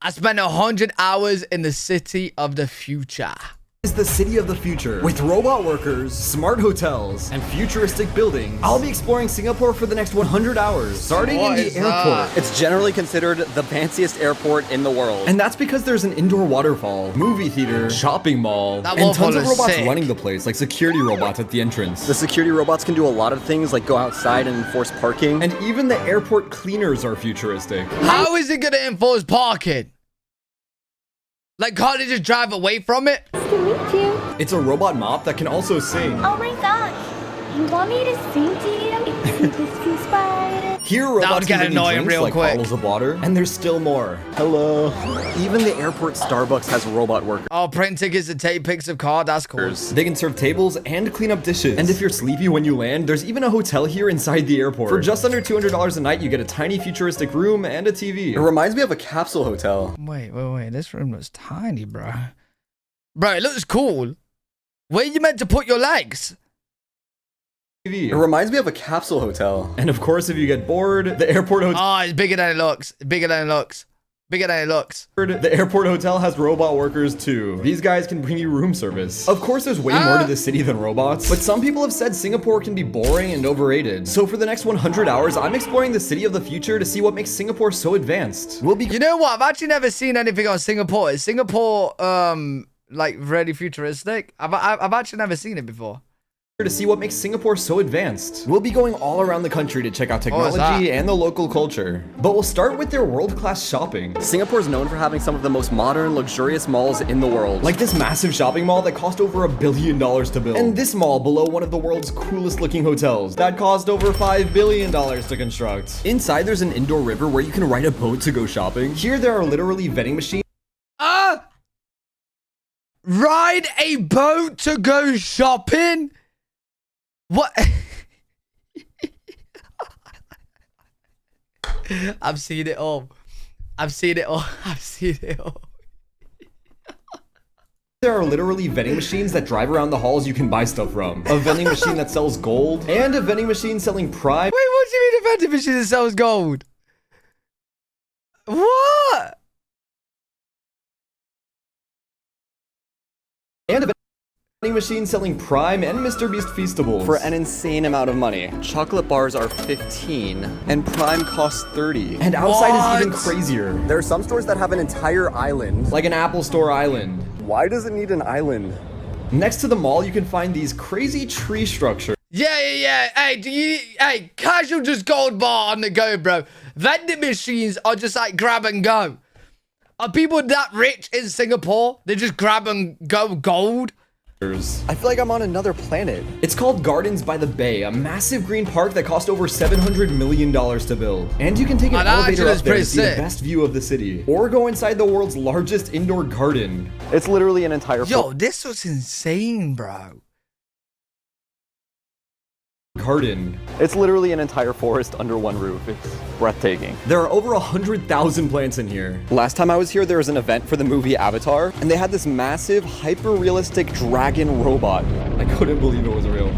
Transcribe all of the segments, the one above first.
I spent 100 hours in the city of the future. Is the city of the future with robot workers, smart hotels, and futuristic buildings. I'll be exploring Singapore for the next 100 hours, starting in the airport. It's generally considered the fanciest airport in the world. And that's because there's an indoor waterfall, movie theater, shopping mall, and tons of robots running the place, like security robots at the entrance. The security robots can do a lot of things, like go outside and enforce parking. And even the airport cleaners are futuristic. How is it gonna enforce parking? Like, can't they just drive away from it? Nice to meet you. It's a robot mop that can also sing. Oh my gosh. You want me to sing to you? It's just inspired. Here, robots get can annoying real like quick. bottles of water, and there's still more. Hello. Even the airport Starbucks has robot workers. Oh, print tickets and take pics of cars. That's cool. They can serve tables and clean up dishes. And if you're sleepy when you land, there's even a hotel here inside the airport. For just under $200 a night, you get a tiny futuristic room and a TV. It reminds me of a capsule hotel. Wait. This room looks tiny, bro. Bro, it looks cool. Where you meant to put your legs? It reminds me of a capsule hotel. And of course, if you get bored, the airport hotel. Oh, it's bigger than it looks. Bigger than it looks. Bigger than it looks. The airport hotel has robot workers too. These guys can bring you room service. Of course, there's way more to this city than robots, but some people have said Singapore can be boring and overrated. So for the next 100 hours, I'm exploring the city of the future to see what makes Singapore so advanced. You know what? I've actually never seen anything on Singapore. Is Singapore, like really futuristic? I've actually never seen it before. To see what makes Singapore so advanced. We'll be going all around the country to check out technology and the local culture. But we'll start with their world-class shopping. Singapore is known for having some of the most modern, luxurious malls in the world. Like this massive shopping mall that cost over $1 billion to build. And this mall below one of the world's coolest looking hotels that cost over $5 billion to construct. Inside there's an indoor river where you can ride a boat to go shopping. Here there are literally vending machines. Ride a boat to go shopping? What? I've seen it all. I've seen it all. I've seen it all. There are literally vending machines that drive around the halls you can buy stuff from. A vending machine that sells gold, and a vending machine selling Prime. Wait, what do you mean a vending machine that sells gold? What? And a vending machine selling Prime and Mr. Beast Feastables. For an insane amount of money. Chocolate bars are 15 and Prime costs 30. And outside is even crazier. There are some stores that have an entire island. Like an Apple Store island. Why does it need an island? Next to the mall, you can find these crazy tree structures. Yeah. Hey, casual just gold bar on the go, bro. Vending machines are just like grab and go. Are people that rich in Singapore? They just grab and go gold? I feel like I'm on another planet. It's called Gardens by the Bay, a massive green park that cost over $700 million to build. And you can take an elevator up there to see the best view of the city. Or go inside the world's largest indoor garden. It's literally an entire... Yo, this was insane, bro. Garden. It's literally an entire forest under one roof. It's breathtaking. There are over 100,000 plants in here. Last time I was here, there was an event for the movie Avatar, and they had this massive, hyper-realistic dragon robot. I couldn't believe it was real.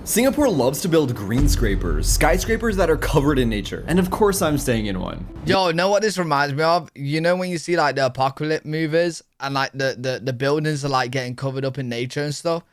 Singapore loves to build greenscrapers, skyscrapers that are covered in nature. And of course I'm staying in one. Yo, know what this reminds me of? You know when you see like the apocalypse movies and like the buildings are like getting covered up in nature and stuff?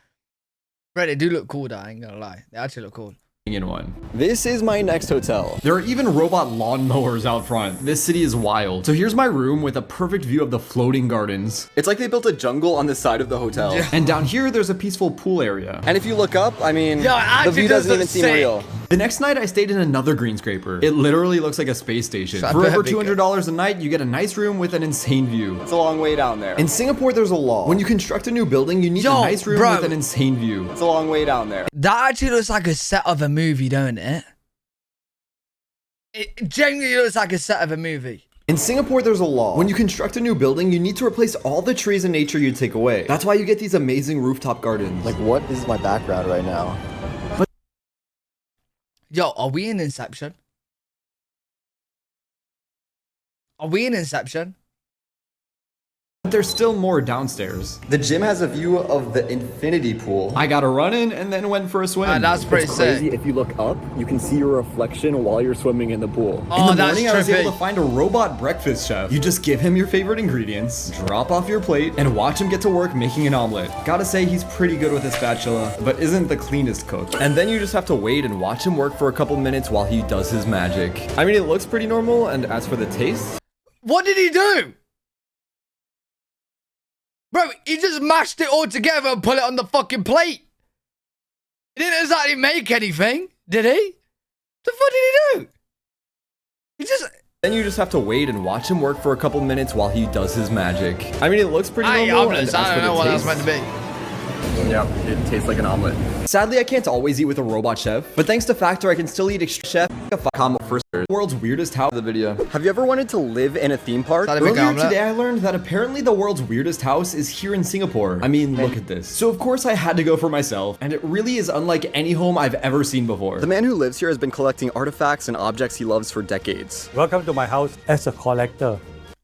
Bro, they do look cool though, I ain't gonna lie. They actually look cool. In one. This is my next hotel. There are even robot lawnmowers out front. This city is wild. So here's my room with a perfect view of the floating gardens. It's like they built a jungle on the side of the hotel. Yeah. And down here, there's a peaceful pool area. And if you look up, I mean, Yo, the view doesn't even seem real. The next night, I stayed in another greenscraper. It literally looks like a space station. For over $200 a night, you get a nice room with an insane view. It's a long way down there. In Singapore, there's a law. When you construct a new building, you need a nice room with an insane view. It's a long way down there. That actually looks like a set of a movie, don't it? It genuinely looks like a set of a movie. In Singapore, there's a law. When you construct a new building, you need to replace all the trees in nature you take away. That's why you get these amazing rooftop gardens. Like, what is my background right now? Yo, are we in Inception? Are we in Inception? But there's still more downstairs. The gym has a view of the infinity pool. I got a run in and then went for a swim. That's pretty It's crazy. sick. If you look up, you can see your reflection while you're swimming in the pool. Oh, In the that's morning, I was able trippy. to find a robot breakfast chef. You just give him your favorite ingredients, drop off your plate, and watch him get to work making an omelet. Gotta say, he's pretty good with his spatula, but isn't the cleanest cook. And then you just have to wait and watch him work for a couple minutes while he does his magic. I mean, it looks pretty normal, and as for the taste, What did he do? Bro, he just mashed it all together and put it on the fucking plate. He didn't exactly make anything, did he? The fuck did he do? He just... then you just have to wait and watch him work for a couple minutes while he does his magic. I mean, it looks pretty I normal, and omelets. as I for don't know the what that's taste, meant to be. Yeah, it tastes like an omelet. sadly, I can't always eat with a robot chef, but thanks to Factor, I can still eat chef first. World's weirdest house. The video. Have you ever wanted to live in a theme park? Is that a big Earlier omelet? today, I learned that apparently the world's weirdest house is here in Singapore. I mean, look at this. So of course I had to go for myself, and it really is unlike any home I've ever seen before. The man who lives here has been collecting artifacts and objects he loves for decades. Welcome to my house as a collector.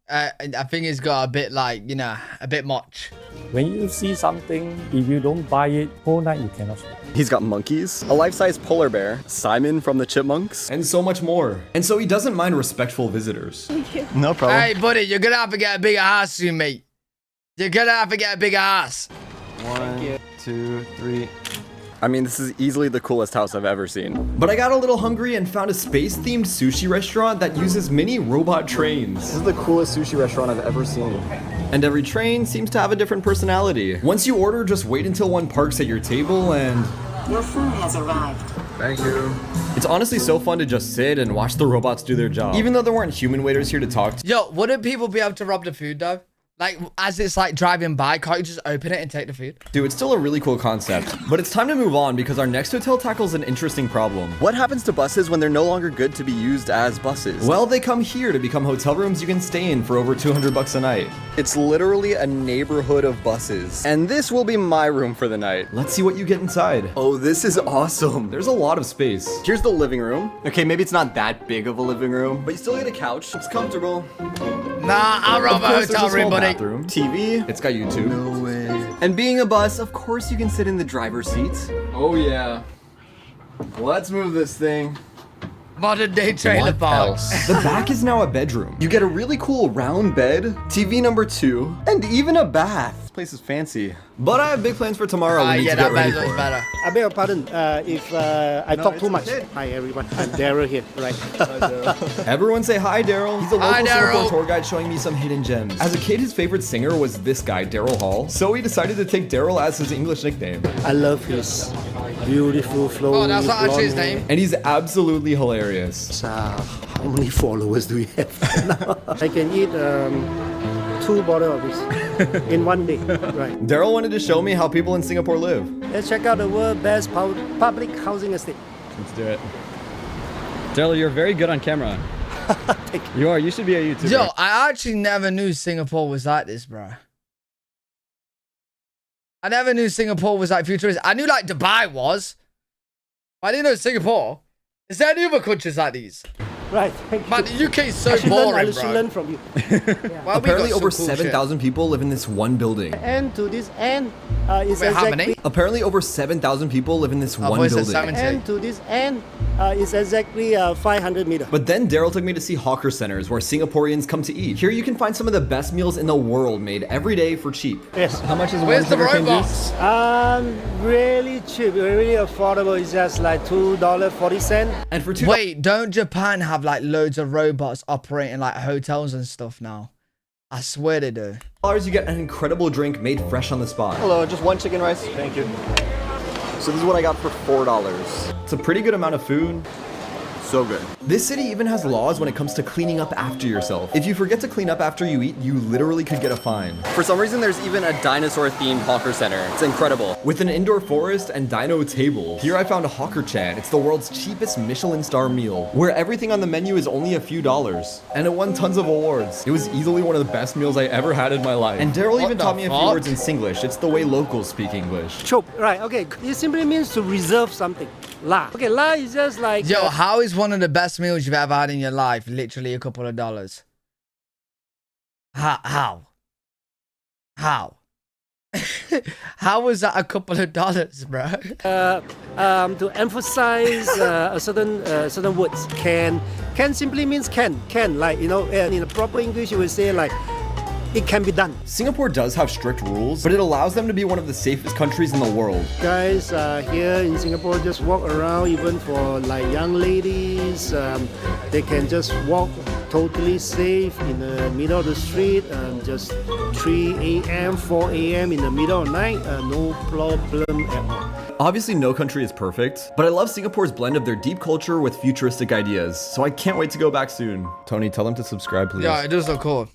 I think he's got a bit like, you know, a bit much. When you see something, if you don't buy it, whole night you cannot sleep. He's got monkeys, a life-size polar bear, Simon from the Chipmunks. And so much more. And so he doesn't mind respectful visitors. No problem. Hey, buddy, you're gonna have to get a bigger house soon, mate. You're gonna have to get a bigger house. 1, 2, 3. I mean, this is easily the coolest house I've ever seen. But I got a little hungry and found a space-themed sushi restaurant that uses mini robot trains. This is the coolest sushi restaurant I've ever seen. And every train seems to have a different personality. Once you order, just wait until one parks at your table and... Your food has arrived. Thank you. It's honestly so fun to just sit and watch the robots do their job. Even though there weren't human waiters here to talk to. Yo, wouldn't people be able to rob the food though? Like, as it's like driving by, can't you just open it and take the food? Dude, it's still a really cool concept. But it's time to move on because our next hotel tackles an interesting problem. What happens to buses when they're no longer good to be used as buses? Well, they come here to become hotel rooms you can stay in for over 200 bucks a night. It's literally a neighborhood of buses. And this will be my room for the night. Let's see what you get inside. Oh, this is awesome. There's a lot of space. Here's the living room. Okay, maybe it's not that big of a living room, but you still get a couch. It's comfortable. Nah, I'll rob a There's hotel a room, small buddy. bathroom. TV. It's got YouTube. No way. And being a bus, of course you can sit in the driver's seat. Oh yeah. Let's move this thing. Modern day trailer What park. else? The back is now a bedroom. You get a really cool round bed, TV number 2, and even a bath. This place is fancy. But I have big plans for tomorrow. We need Yeah, to get that ready bed for. looks better. I beg your pardon if I talk too much. Hi everyone, I'm Daryl here. Right. Everyone say hi, Daryl. He's a Hi, local Singapore Daryl. tour guide showing me some hidden gems. As a kid, his favorite singer was this guy, Daryl Hall. So he decided to take Daryl as his English nickname. I love his beautiful flowing Oh, that's not actually his blonde hair. name. And he's absolutely hilarious. How many followers do you have now? I can eat 2 bottles of this in one day. Right. Daryl wanted to show me how people in Singapore live. Let's check out the world's best public housing estate. Let's do it. Daryl, you're very good on camera. You are. You should be a YouTuber. Yo, I actually never knew Singapore was like this, bro. I never knew Singapore was like futuristic. I knew like Dubai was. But I didn't know Singapore. Is there any other countries like these? Right. Thank you. Man, the UK is so I should boring, learn bro. from you. Why we Apparently got over some cool shit? 7,000 people live in this one building. And to this end is Wait, how exactly. many? Apparently over 7,000 people live in this Oh, one boy, it said building. 70. And to this end is exactly 500 meters. But then Daryl took me to see hawker centers where Singaporeans come to eat. Here you can find some of the best meals in the world made every day for cheap. Yes. How much is Where's one the sugar cane robots? juice? Really cheap, really affordable. It's just like $2.40. And for $2, Wait, don't Japan have like loads of robots operating like hotels and stuff now? I swear they do. you get an incredible drink made fresh on the spot. Hello, just 1 chicken rice. Thank you. So this is what I got for $4. It's a pretty good amount of food. So good. This city even has laws when it comes to cleaning up after yourself. If you forget to clean up after you eat, you literally could get a fine. For some reason, there's even a dinosaur-themed hawker center. It's incredible. With an indoor forest and dino table. Here I found a Hawker Chan. It's the world's cheapest Michelin star meal, where everything on the menu is only a few dollars. And it won tons of awards. It was easily one of the best meals I ever had in my life. And Daryl even the taught me a few fuck? words in Singlish. It's the way locals speak English. Chop, right, okay. It simply means to reserve something. La. Okay, la is just like... Yo, how is one of the best meals you've ever had in your life literally a couple of dollars? How? How? How was that a couple of dollars, bro? To emphasize certain words. Can simply means can. Like, you know, in a proper English, you would say like, it can be done. Singapore does have strict rules, but it allows them to be one of the safest countries in the world. Guys here in Singapore just walk around, even for like young ladies. They can just walk totally safe in the middle of the street. Just 3 a.m., 4 a.m. in the middle of the night. No problem at all. Obviously, no country is perfect, but I love Singapore's blend of their deep culture with futuristic ideas, so I can't wait to go back soon. Tony, tell them to subscribe, please. Yeah, it does look cool.